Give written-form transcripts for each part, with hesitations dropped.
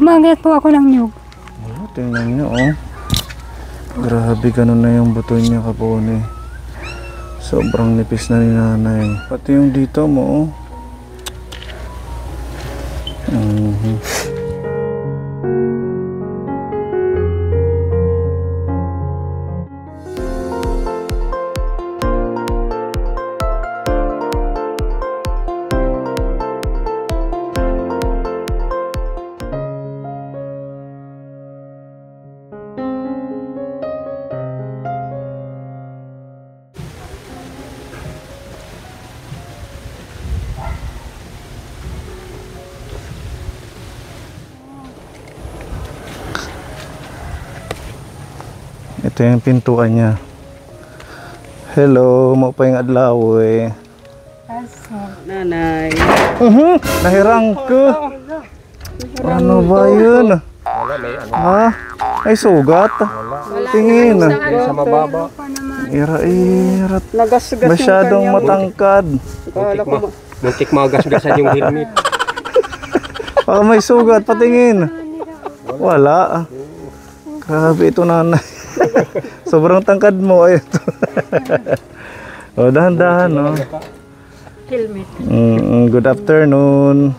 Umagat po ako ng nyug. Oh, tingnan nyo, oh. Grabe, ganun na yung buto niya, kapone. Sobrang nipis na ni nanay. Pati yung dito mo, oh. Ito yung pintuan niya. Hello, maupay nga adlaw eh. Nanay. Nahirang ko. Ano ba yun? Ha? Ay sugat. Tingin. Sa mababa. Ira-irat. Nagasgas Masyadong matangkad. Muntik magasgasan yung helmet. Baka may sugat, patingin. Wala. Grabe ito, nanay. Sobrang tangkad mo. Ay, ito. O, dahan-dahan, no? Helmet. Good afternoon.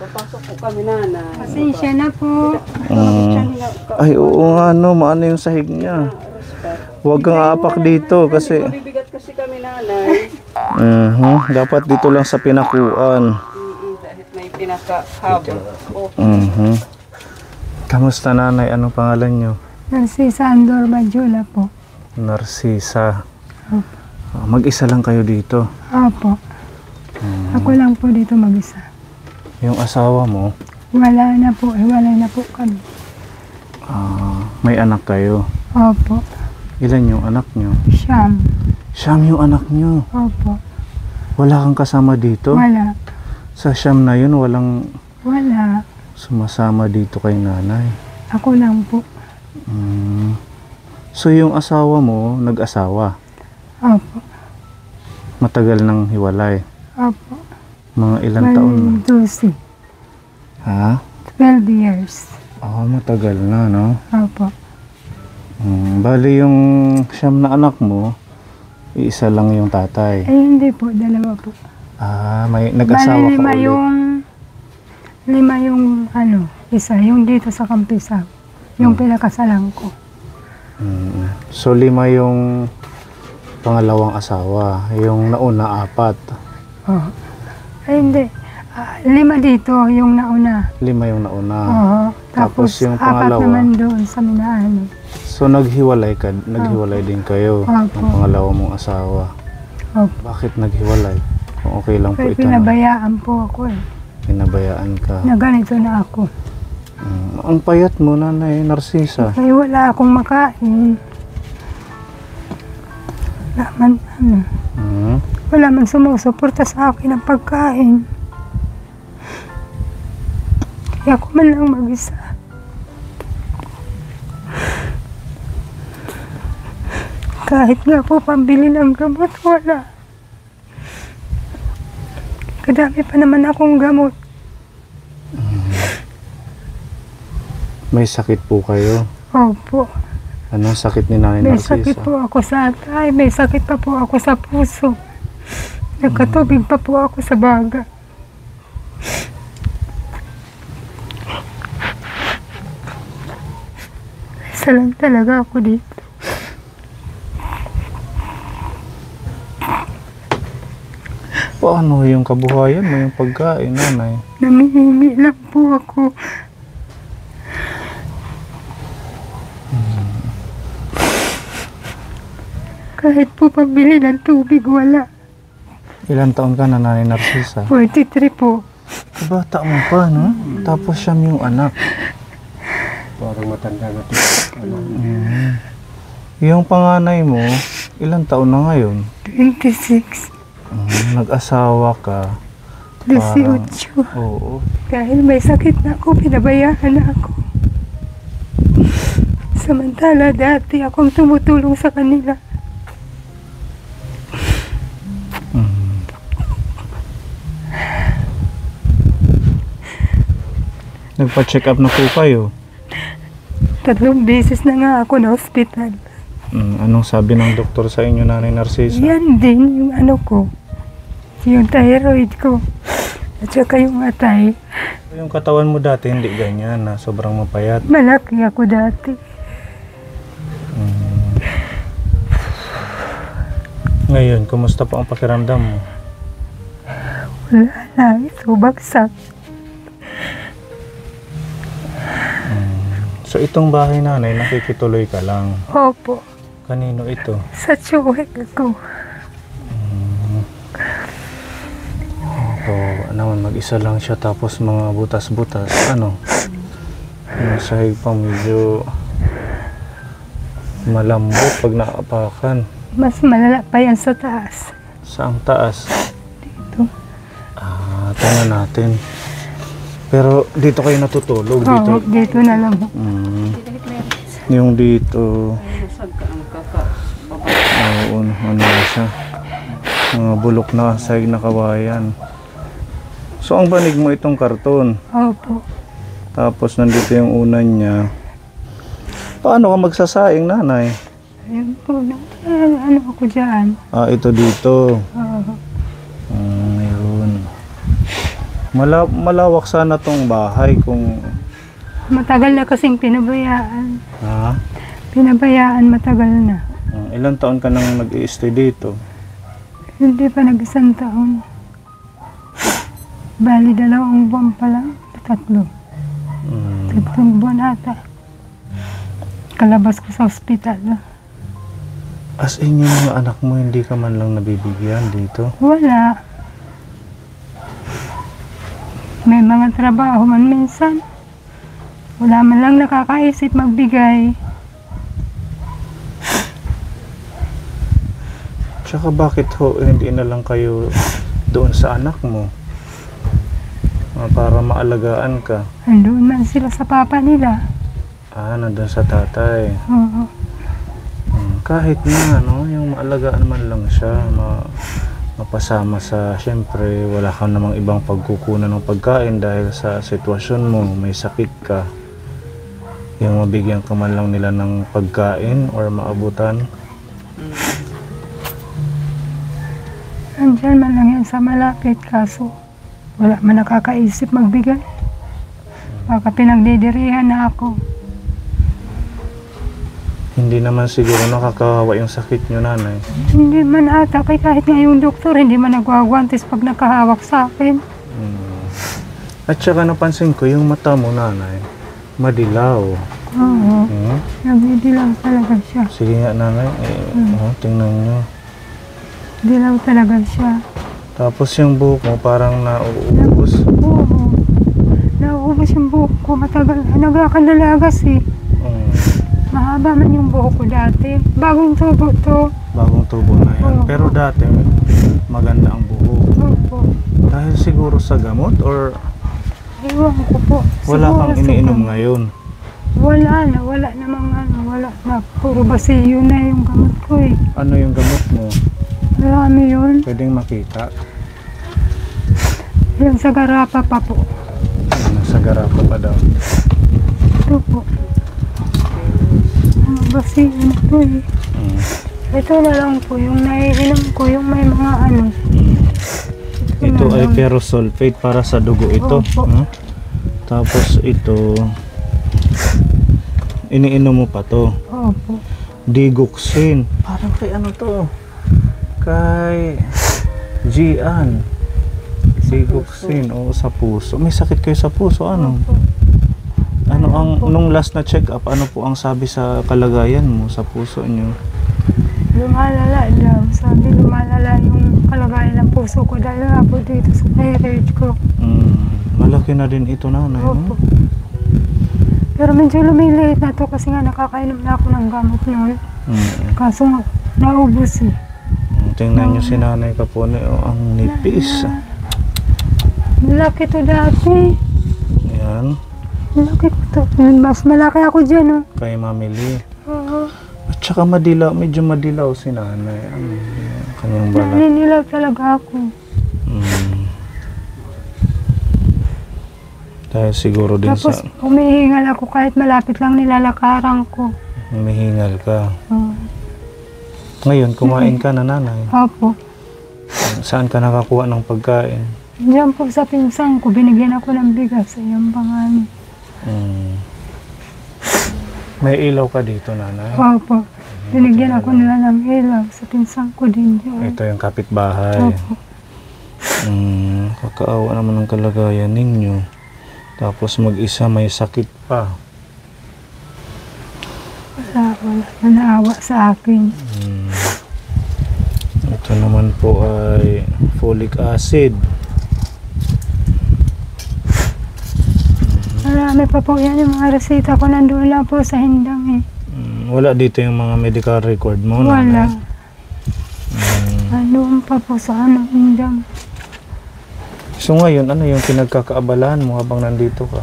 Papasok po kami, nanay. Pasensya na po. Ay, oo nga, no. Maano yung sahig niya. Huwag kang aapak dito kasi... Mabibigat kasi kami, nanay. Dapat dito lang sa pinakuan. Dahil may pinakahaba. Kamusta, nanay? Anong pangalan niyo? Narcisa Andor Bajula po. Narcisa. Opo. Mag-isa lang kayo dito. Opo. Ako lang po dito mag-isa. Yung asawa mo, Wala na po. Wala na po kami. may anak kayo. Opo. Ilan yung anak niyo? Siyam. Siyam yung anak niyo. Opo. Wala kang kasama dito? Wala. Sa siyam na yun, walang Wala. sumasama dito kay nanay. Ako lang po. So yung asawa mo, nag-asawa? Opo. Matagal nang hiwalay? Opo. Mga ilang taon na? 12. Ha? 12 years. Matagal na, no? Opo. Bali yung siyam na anak mo, isa lang yung tatay. Eh hindi po. Dalawa po. May nag-asawa Bali, ka ulit. lima yung ano, isa. Yung dito sa Kampisaw. Yung pinakasalan ko. So 5 yung pangalawang asawa. Yung nauna 4. Oo. Ay, hindi. 5 dito, yung nauna. 5 yung nauna. Oo. Tapos yung 4 pangalawa? naman doon sa Minaano. So naghiwalay din kayo ng Opo. pangalawa mong asawa. Opo. Bakit naghiwalay? Kung okay lang po Kaya ito. pinabayaan po ako eh. Pinabayaan ka. Na ganito na ako. Ang payat mo, nanay Narcisa. Kaya wala akong makain. Wala man, wala man sumusuporta sa akin ng pagkain. Kaya ako man lang mag-isa. Kahit nga po pambili ng gamot, wala. Kadami pa naman akong gamot. May sakit po kayo. Opo. Anong sakit ni nanay May Narcisa? sakit po ako sa atay. May sakit pa po ako sa puso. Nagkatubig pa po ako sa baga. Isa lang talaga ako dito. Paano yung kabuhayan mo, yung pagkain, nanay? Namihingi lang po ako. Kahit po pambili ng tubig, wala. Ilan taon ka na, nanay Narcisa? 43 po. Bata mo pa, no? Tapos siyam yung anak. Parang matanda na ito. Yung panganay mo, ilang taon na ngayon? 26. Nag-asawa ka. 18. Oo. Dahil may sakit na ako, pinabayaan na ako. Samantala, dati akong tumutulong sa kanila. Nagpa-check up na po kayo. 3 beses na nga ako na hospital. Anong sabi ng doktor sa inyo, Nanay Narcisa? Yan din yung ano ko. Yung thyroid ko. At saka yung atay. Yung katawan mo dati hindi ganyan na sobrang mapayat. Malaki ako dati. Ngayon, kumusta po ang pakiramdam mo? Wala na. Ito, bagsak. So itong bahay, Nanay, nakikituloy ka lang. Opo. Kanino ito? Sa tsuwek ako. Opo, naman mag-isa lang siya tapos mga butas-butas. Ano? Yung sahig pa medyo malambot pag naapakan. Mas malala pa yan sa taas. Saang taas? Dito. Tingnan natin. Pero dito kayo natutulog? Dito? Oo, dito na lang. Yung dito, Lusag ka ang kakababa. oo, ano na siya? Mga bulok na sahig na kawayan. So ang banig mo itong karton. Opo. Tapos nandito yung unan niya. Paano ka magsasaing, Nanay? Ayun po. Ano ako dyan? Ito dito. Oo. Ayun. Malawak sana tong bahay kung... Matagal na kasing pinabayaan. Ha? Pinabayaan matagal na. Ilang taon ka nang nag-i-stay dito? Hindi pa nag-isang taon. Bali, 2 buwan pa lang. 3. 3 buwan ata. Kalabas ko sa ospital. As in yung mga anak mo, hindi ka man lang nabibigyan dito? Wala. May mga trabaho man minsan. Wala man lang nakakaisip magbigay. Tsaka bakit hindi na lang kayo doon sa anak mo? Para maalagaan ka. Andoon man sila sa papa nila. Nandun sa tatay. Oo. Kahit na, no, yung maalagaan man lang siya, mapasama sa, syempre, wala ka namang ibang pagkukunan ng pagkain dahil sa sitwasyon mo, may sakit ka. Yung mabigyan ka man lang nila ng pagkain or maabutan. Andyan man lang yan sa malapit, kaso wala man nakakaisip magbigay. Baka pinagdidirihan na ako. Hindi naman siguro nakakahawa yung sakit nyo, Nanay. Hindi man ata, kahit nga yung doktor, hindi man nagwagwantis pag nakahawak sa akin. At saka napansin ko, yung mata mo, Nanay, madilaw. Oo, nagdidilaw talaga siya. Sige nga, Nanay, tingnan nyo. Dilaw talaga siya. Tapos yung buhok mo parang nauubos. Oo, nauubos yung buhok ko. Matagal, nagkakadalagas eh. Mahaba man yung buhok ko dati. Bagong tubo to. Bagong tubo na yan. Oo. Pero dati, maganda ang buhok. Opo. Dahil siguro sa gamot or Ewan ko po. wala Siguro kang sa iniinom gamot. ngayon? Wala namang wala na. Puro basiyo na yung gamot ko eh. Ano yung gamot mo? Marami yun. Pwedeng makita. Yung sa garapa pa po. Nasa garapa pa daw. Ito po. Basiyo na to eh. Ito na lang po yung naiinom ko, yung may mga ano. Ito ay ferrosulfate para sa dugo ito. Opo. Tapos ito, iniinom mo pa to. Opo. Digoxin. Parang kay ano to? Kay Gian. Digoxin. Oo, sa puso. May sakit kayo sa puso. Ano? Opo. Ano ang, nung last na check up, ano po ang sabi sa kalagayan mo sa puso nyo? Lumalala daw. Sabi lumalala yung kalagayan ng puso ko dahil nga po dito sa thyroid ko. Malaki na din ito, Nanay, Opo. no? Pero medyo lumiliit na to kasi nga nakakainom na ako ng gamot noon. Kaso nga, naubos eh. Tingnan nyo si Nanay Capone, ang nipis. Malaki to dati. Yan, Malaki ko to. Mas malaki ako dyan oh. kay Mami Lee. Oo. At saka madilaw, medyo madilaw si Nanay. Ano, yung kanyang balat. Naninilaw talaga ako. Dahil siguro din Tapos sa humihingal ako kahit malapit lang nilalakaran ko. humihingal ka. Oh, Ngayon, kumain ka na, nanay. opo. Saan ka nakakuha ng pagkain? Diyan po sa pinsan ko, binigyan ako ng bigas. Ayan pa nga ni. Mm. May ilaw ka dito, nanay. Opo. Binigyan ako nila ng ilaw sa pinsan ko din dyan. Ito yung kapitbahay. Opo. Kakaawa naman ang kalagayan ninyo. Tapos mag-isa may sakit pa. Wala na naawa sa akin. Ito naman po ay folic acid. Marami pa po yan yung mga resita ko nandoon lang po sa hindang eh. Wala dito yung mga medical record mo? Wala. nanay? Nandoon pa po sa hindang. So ngayon, ano yung pinagkakaabalahan mo habang nandito ka?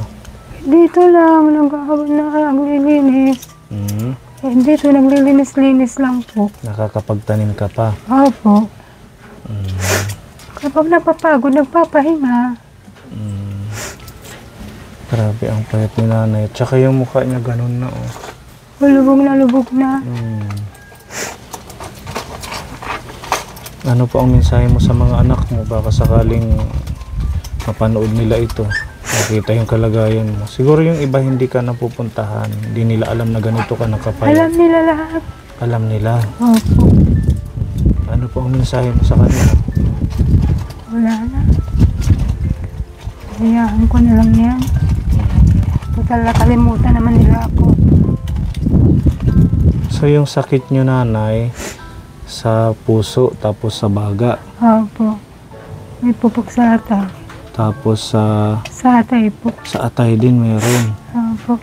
Dito lang, naglilinis. Eh, dito naglilinis-linis lang po. Nakakapagtanim ka pa? Opo. Kapag napapagod, nagpapahinga. Grabe ang payat ni nanay. Tsaka yung mukha niya ganun na oh. Lubog na lubog na. Ano po ang mensahe mo sa mga anak mo? Baka sakaling mapanood nila ito. Nakita yung kalagayan mo. Siguro yung iba hindi ka napupuntahan. Hindi nila alam na ganito ka nakapayat. Alam nila lahat. Alam nila. Opo. Ano po ang mensahe mo sa kanila? Wala na. Hayaan ko na lang yan. Total nakalimutan naman nila ako. So yung sakit nyo, nanay, sa puso tapos sa baga. Opo. May pupok sa atay. Tapos sa Sa atay po. atay din meron. Opo.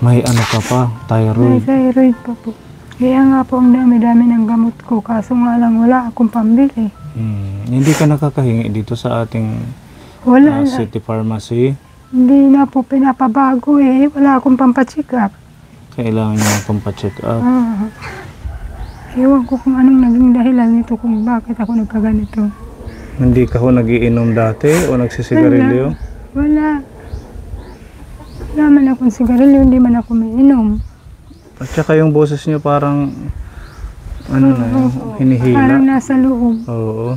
May ano ka pa, May thyroid. thyroid pa po. Kaya nga po ang dami-dami ng gamot ko. Kaso nga lang wala akong pambili. Hindi ka nakakahingi dito sa ating Wala na. city pharmacy. Hindi na po pinapabago eh. Wala akong pampacheck up. Kailangan nyo ng pampacheck up. Ewan ko kung anong naging dahilan nito kung bakit ako nagkaganito. Hindi ka ho nagiinom dati o nagsisigarilyo? Wala. Wala man akong sigarilyo, hindi man ako may inom. At saka yung boses nyo parang ano na yun, hinihila. Parang nasa loob. Oo.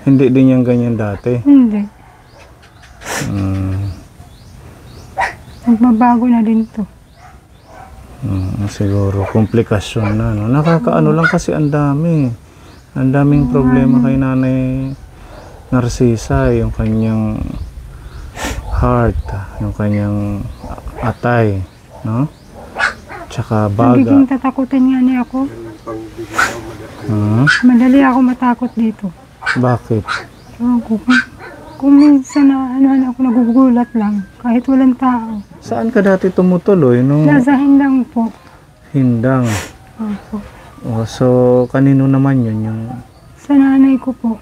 Hindi din yung ganyan dati. Hindi. Mm. Nagbabago na din to. Siguro komplikasyon na, no? Nakakaano lang kasi ang dami. Ang daming problema kay Nanay Narcisa, yung kanyang heart, yung kanyang atay, no? Tsaka baga. Nagiging tatakutin nga niya ako. Hmm? Madali ako matakot dito. Bakit? Ewan ko, kung minsan na ano ako nagugulat lang, kahit walang tao. Saan ka dati tumutuloy? Nung Nasa hindang po. hindang. Opo. Oh, so, kanino naman yun? Yung, Sa nanay ko po.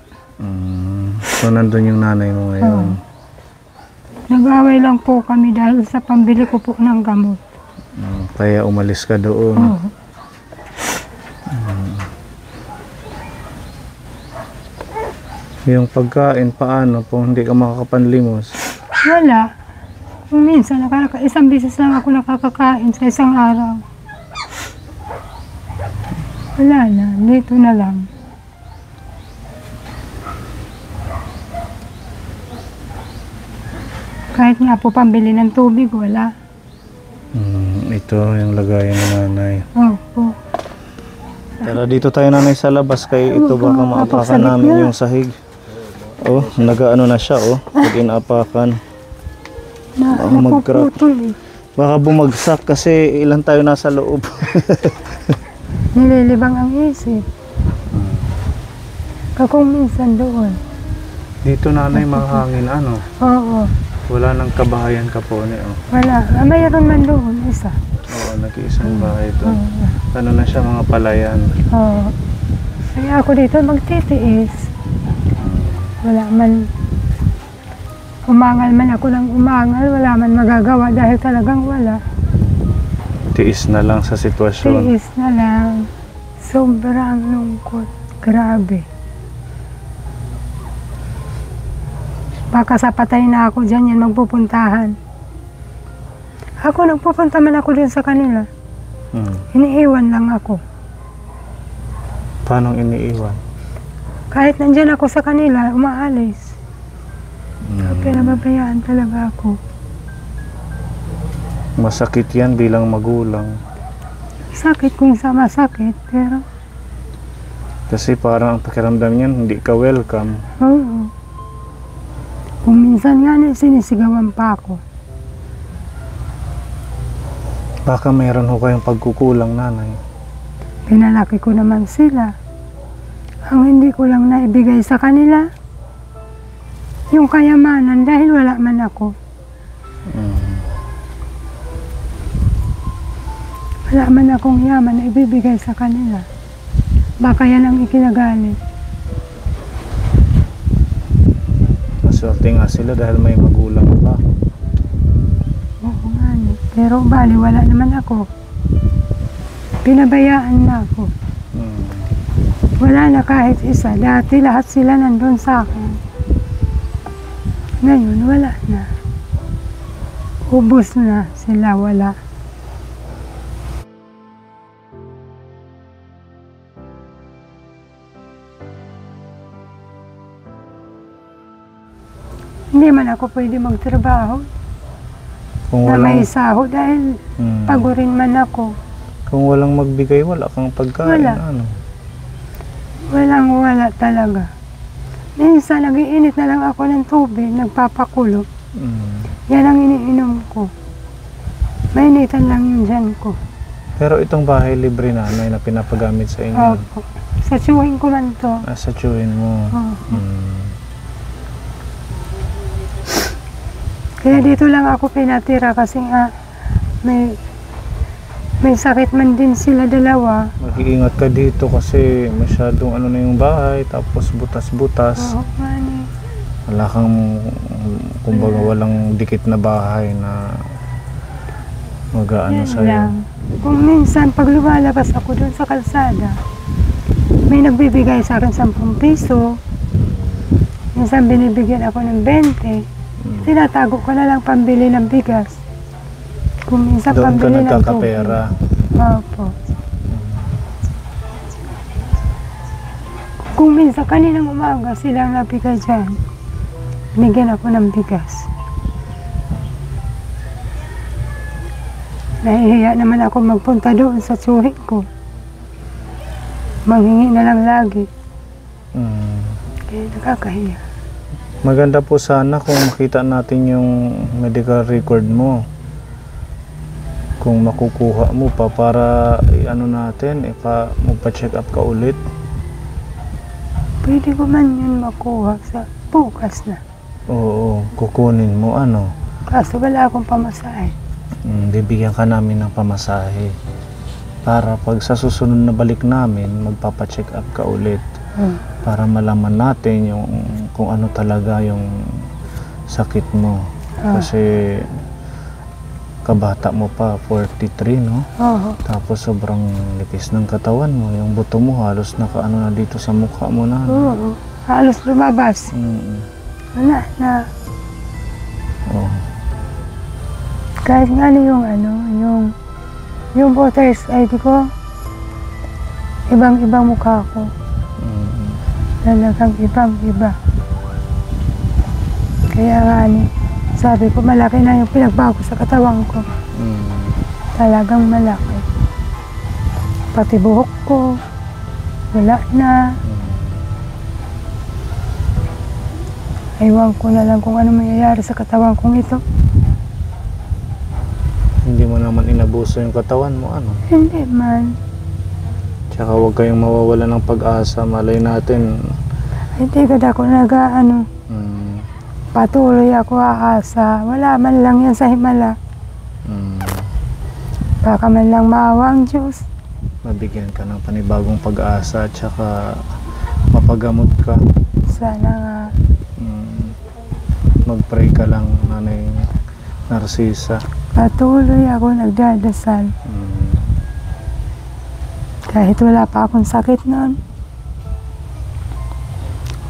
so, nandun yung nanay mo ngayon. Nag-away lang po kami dahil sa pambili ko po ng gamot. Kaya umalis ka doon. Oo. Yung pagkain, paano kung hindi ka makakapanlimos? Wala. Kung minsan, isang beses lang ako nakakakain sa isang araw. Wala na. Dito na lang. Kahit nga po pambili ng tubig, wala. Ito yung lagayan ng nanay. Opo. Tara dito tayo nanay sa labas kay ito baka maapakan namin yung sahig. Oh, nagaano na siya oh. Pag inaapakan. mag-crack. Napuputol eh. Baka bumagsak kasi ilan tayo nasa loob. Nililibang ang isip. Kakung minsan doon. Dito nanay mahangin ano. Oo. Wala nang kabahayan ka po ni oh. Wala. Mayroon man doon, isa. Oo, nag-iisang bahay doon. Oo. Ano na siya mga palayan. Oo. Kaya ako dito magtitiis. Wala man. Umangal man ako ng umangal, wala man magagawa dahil talagang wala. Tiis na lang sa sitwasyon. Tiis na lang. Sobrang lungkot. Grabe. Baka sa patay na ako dyan yan magpupuntahan. Ako nagpupunta man ako din sa kanila. Iniiwan lang ako. Paano iniiwan? Kahit nandyan ako sa kanila, umaalis. Pinababayaan talaga ako. Masakit yan bilang magulang. Sakit kung sa masakit, pero Kasi parang ang pakiramdam niyan, hindi ka welcome. oo. Kung minsan nga sinisigawan pa ako. Baka mayroon ho kayong pagkukulang, nanay. Pinalaki ko naman sila. Ang hindi ko lang naibigay sa kanila, yung kayamanan dahil wala man ako. Wala man akong yaman na ibibigay sa kanila. Baka yan ang ikinagalit. Maswerte nga sila dahil may magulang pa. Oo nga. Pero bali, wala naman ako. Pinabayaan na ako. Wala na kahit isa. Dati lahat sila nandun sa akin. Ngayon, wala na. Ubus na sila, wala. Hindi man ako pwede magtrabaho Kung na may walang, sahod dahil pagurin man ako. kung walang magbigay, wala kang pagkain. Wala. Ano? Walang wala talaga. Minsan nagiinit na lang ako ng tubig, nagpapakulo. Yan ang iniinom ko. Mainitan lang yung dyan ko. Pero itong bahay libre, nanay, na pinapagamit sa inyo, Opo. Sa tsuhin ko man to. nasa tiyuhin mo. Opo. Kaya dito lang ako pinatira kasi nga may sakit man din sila dalawa. Mag-iingat ka dito kasi masyadong ano na yung bahay, tapos butas-butas. Oo, mani. Wala kang, kumbaga walang dikit na bahay na mag-aano Yan sa'yo. lang. Kung minsan pag lumalabas ako dun sa kalsada, may nagbibigay sa akin 10 piso. Minsan binibigyan ako ng 20. Tinatago ko na lang pambili ng bigas. Kung minsan Doon ka pambili ng tubig. nagkakapera. Opo. Kung minsan kaninang umaga silang nabigay dyan, binigyan ako ng bigas. Nahihiya naman ako magpunta doon sa tsuhin ko. Manghingi na lang lagi. Kaya nakakahiya. Maganda po sana kung makita natin yung medical record mo. Kung makukuha mo pa para ano natin, magpa-check up ka ulit. Pwede ko man yun makuha sa bukas na. Oo, kukunin mo ano. Kaso wala akong pamasahe. Bibigyan ka namin ng pamasahe. Para pag sa susunod na balik namin, magpapa-check up ka ulit. Para malaman natin yung kung ano talaga yung sakit mo. Kasi kabata mo pa, 43, no? Oo. Tapos sobrang nipis ng katawan mo. Yung buto mo halos nakaano na dito sa mukha mo na. Oo. Halos lumabas. Wala na. Oh. Kahit nga yung yung voter's ID ko, ibang-ibang mukha ko. Talagang ibang-iba. Kaya nga sabi ko, malaki na yung pinagbago sa katawan ko. Talagang malaki. Pati buhok ko, wala na. Ewan ko na lang kung ano mangyayari sa katawan kong ito. Hindi mo naman inabuso yung katawan mo, ano? Hindi man. Tsaka huwag kayong mawawala ng pag-asa. Malay natin. Hindi ka ako patuloy ako aasa. Wala man lang yan sa himala. Baka man lang maawa ang Diyos. Mabigyan ka ng panibagong pag-asa. Tsaka mapagamot ka. Sana nga. Mag-pray ka lang, Nanay Narcisa. Patuloy ako nagdadasal. Kahit wala pa akong sakit noon.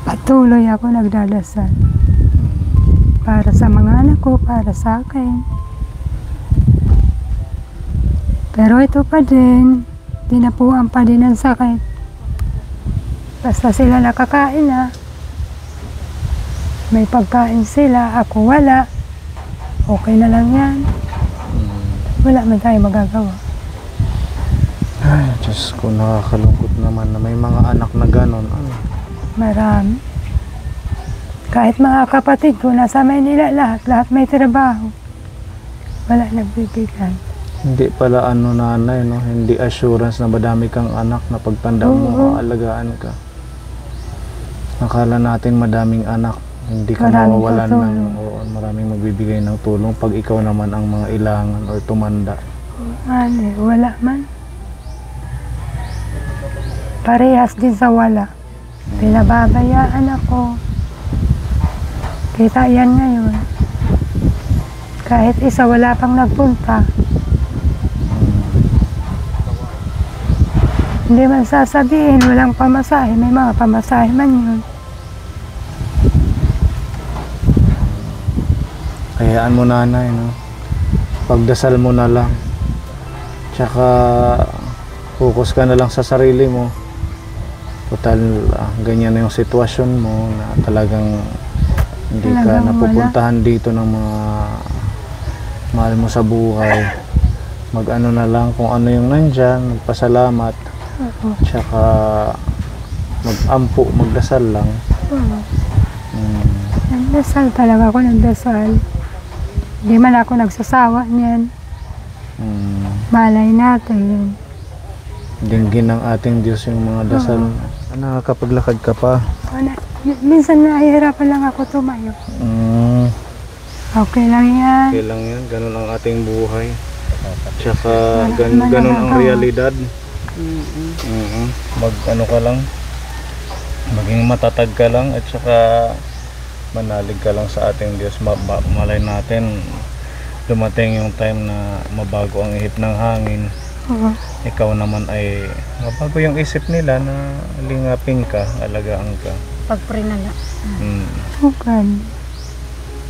Patuloy ako nagdadasal. para sa mga anak ko, para sa akin. Pero ito pa din, dinapuan pa din ang sakit. Basta sila nakakain na, may pagkain sila, ako wala, okay na lang yan. Wala man tayo magagawa. Ay, Diyos ko, nakakalungkot naman na may mga anak na ganon. Ano? Marami. Kahit mga kapatid ko, nasa Maynila lahat may trabaho. Wala nagbibigay. Hindi pala ano nanay, no? Hindi assurance na madami kang anak na pagtanda mo, Oo. aalagaan ka. Nakala natin madaming anak, hindi ka Maraming mawawalan ng, tutulong. oo, maraming magbibigay ng tulong pag ikaw naman ang mga ilangan or tumanda. Ano, wala man. Parehas din sa wala. Pinababayaan ako. Kita yan ngayon. Kahit isa wala pang nagpunta. Hindi man sasabihin, walang pamasahe. May mga pamasahe man yun. Kayaan mo nanay, no? Pagdasal mo na lang. Tsaka focus ka na lang sa sarili mo. Total, ganyan na yung sitwasyon mo na talagang hindi ka Talagang napupuntahan dito ng mga mahal mo sa buhay. Mag-ano na lang kung ano yung nandyan, magpasalamat. Oo. Tsaka mag-ampo, magdasal lang. Oo. Mm. Nagdasal talaga ako, nagdasal. Hindi man ako nagsasawa niyan. Mm. Malay natin. Dinggin ng ating Diyos yung mga dasal. Nakakapaglakad ka pa. Minsan nahihirapan lang ako tumayo. Mm. Okay lang yan. Okay lang yan, ganun ang ating buhay. Tsaka Wala ganun ang nagagawa. realidad. Mag ano ka lang, maging matatag ka lang at saka manalig ka lang sa ating Diyos. Malay natin dumating yung time na mabago ang ihip ng hangin. Oo. Ikaw naman ay mabago yung isip nila na lingapin ka, alagaan ka. Pagprinala. Mm. Bukan.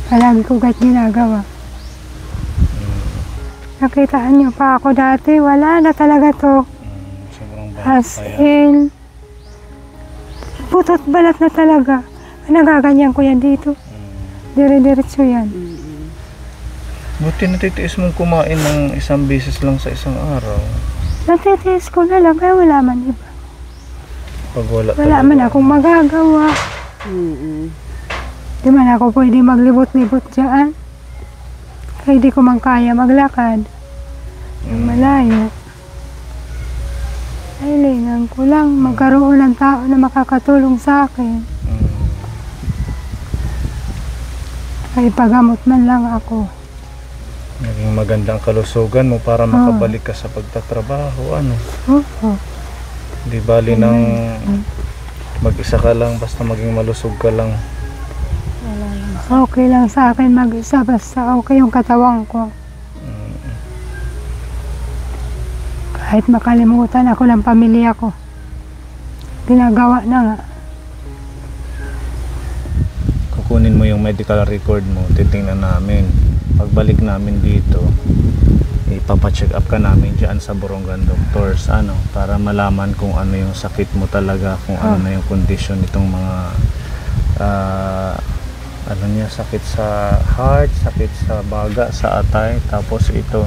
Palagi ko kahit ginagawa. Nakitaan niyo pa ako dati, wala na talaga to. Sobrang As kaya. in, putot balat na talaga. Nagaganyan ko yan dito. Dire-diretso yan. Buti natitiis mong kumain ng isang beses lang sa isang araw. Natitiis ko na lang, kaya wala man iba. Pag wala Wala talaga. man akong magagawa. Di man ako pwede maglibot-libot dyan. Kaya di ko man kaya maglakad. Ng malayo. Kailangan ko lang magkaroon ng tao na makakatulong sa akin. Kaya pagamot man lang ako. Naging magandang kalusugan mo para makabalik ka sa pagtatrabaho. Ano? Oo. Di bali ng mag-isa ka lang, basta maging malusog ka lang. Okay lang sa akin mag-isa basta okay yung katawan ko. Kahit makalimutan ako ng pamilya ko. Ginagawa na nga. Kukunin mo yung medical record mo, titingnan namin. Pagbalik namin dito, ipapacheck up ka namin dyan sa Borongan Doctors, ano, para malaman kung ano yung sakit mo talaga, kung ano na yung kondisyon nitong mga ano niya, sakit sa heart, sakit sa baga, sa atay, tapos ito.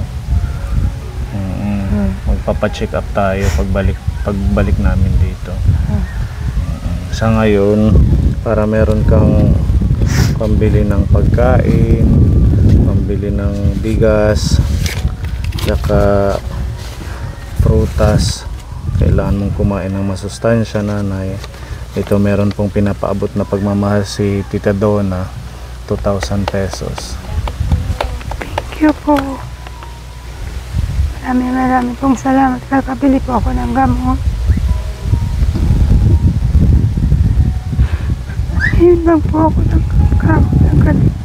Magpapacheck up tayo pagbalik namin dito. Sa ngayon, para meron kang pambili ng pagkain, pambili ng bigas, tsaka prutas, kailangan mong kumain ng masustansya, nanay. Ito meron pong pinapaabot na pagmamahal si Tita Donna, 2,000 pesos. Thank you po. Maraming pong salamat. Kakabili po ako ng gamot. Ayun lang po ako ng gamot ng ganito.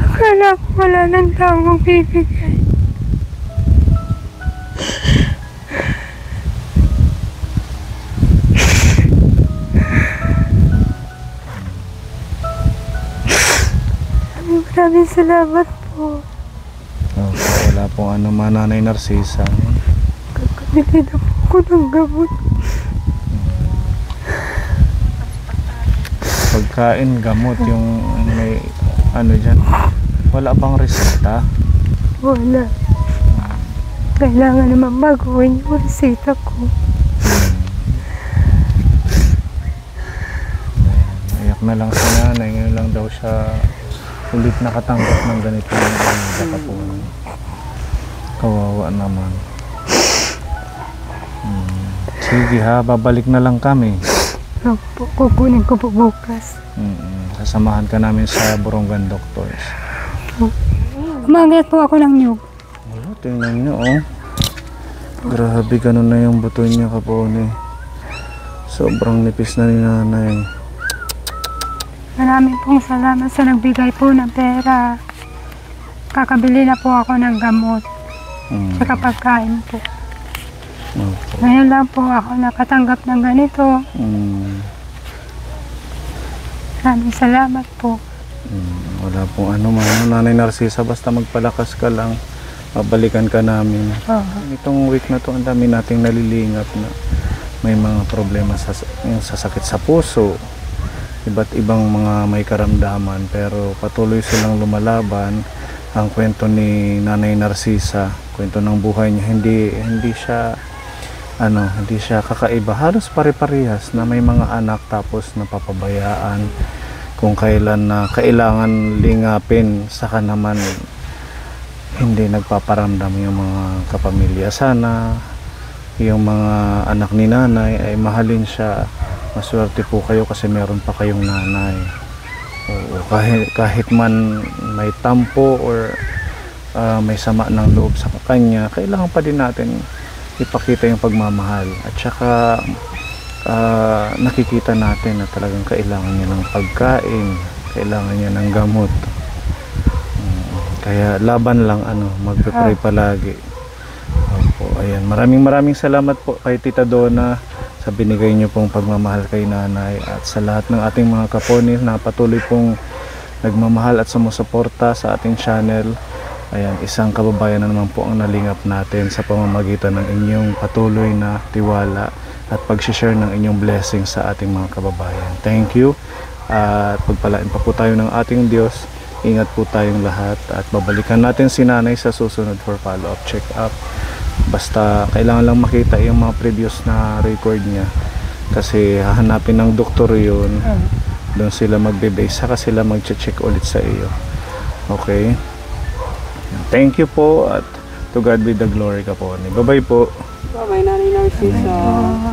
Akala ko wala ng taong bibigay. Maraming salamat po. Okay, wala pong ano man, Nanay Narcisa. Kakabili na po ako ng gamot. Pagkain, gamot, yung may ano dyan. Wala bang reseta? Wala. Kailangan naman baguhin yung resita ko. Iyak na lang si nanay. Ngayon lang daw siya ulit nakatanggap ng ganito yung baka po. Kawawa naman. Sige ha, babalik na lang kami. Opo, kukunin ko po bukas. Sasamahan ka namin sa Borongan Doctors. Umangat po ako ng nyug. Oh, tingnan nyo oh. Grabe, ganun na yung buto niya kapone. Sobrang nipis na ni nanay. Maraming pong salamat sa nagbigay po ng pera. Kakabili na po ako ng gamot. Tsaka pagkain po. Okay. Ngayon lang po ako nakatanggap ng ganito. Maraming salamat po. Wala pong ano man, Nanay Narcisa, basta magpalakas ka lang, babalikan ka namin. Itong week na to, ang dami nating nalilingap na may mga problema yung sa sakit sa puso, iba't ibang mga may karamdaman, pero patuloy silang lumalaban. Ang kwento ni Nanay Narcisa, kwento ng buhay niya, hindi siya kakaiba. Halos pare-parehas na may mga anak tapos napapabayaan. Kung kailan na kailangan lingapin, saka naman hindi nagpaparamdam yung mga kapamilya. Sana yung mga anak ni nanay ay mahalin siya. Maswerte po kayo kasi meron pa kayong nanay. Oo, kahit man may tampo or may sama ng loob sa kanya, kailangan pa din natin ipakita yung pagmamahal. At saka nakikita natin na talagang kailangan niya ng pagkain, kailangan niya ng gamot. Kaya laban lang, magpe-pray palagi. Opo, ayan. Maraming salamat po kay Tita Donna sa binigay niyo pong pagmamahal kay nanay, at sa lahat ng ating mga kaponis na patuloy pong nagmamahal at sumusuporta sa ating channel. Ayan, isang kababayan na naman po ang nalingap natin sa pamamagitan ng inyong patuloy na tiwala at pag-share ng inyong blessings sa ating mga kababayan. Thank you. At pagpalain pa po tayo ng ating Diyos. Ingat po tayong lahat at babalikan natin si nanay sa susunod for follow-up check-up. Basta kailangan lang makita yung mga previous na record niya, kasi hahanapin ng doktor yun. Doon sila magbe-base, saka sila mag-check ulit sa iyo. Okay? Thank you po, at to God be the glory ka po. Bye-bye po. Bye-bye, Nanay Narcisa.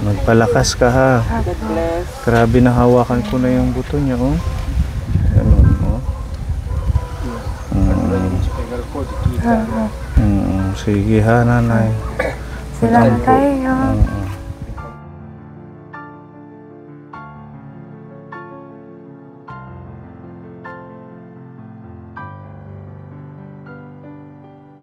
Magpalakas ka ha. God bless. Grabe, nahawakan ko na yung buto niya oh. Ganun oh. Sige ha nanay. Salamat tayo.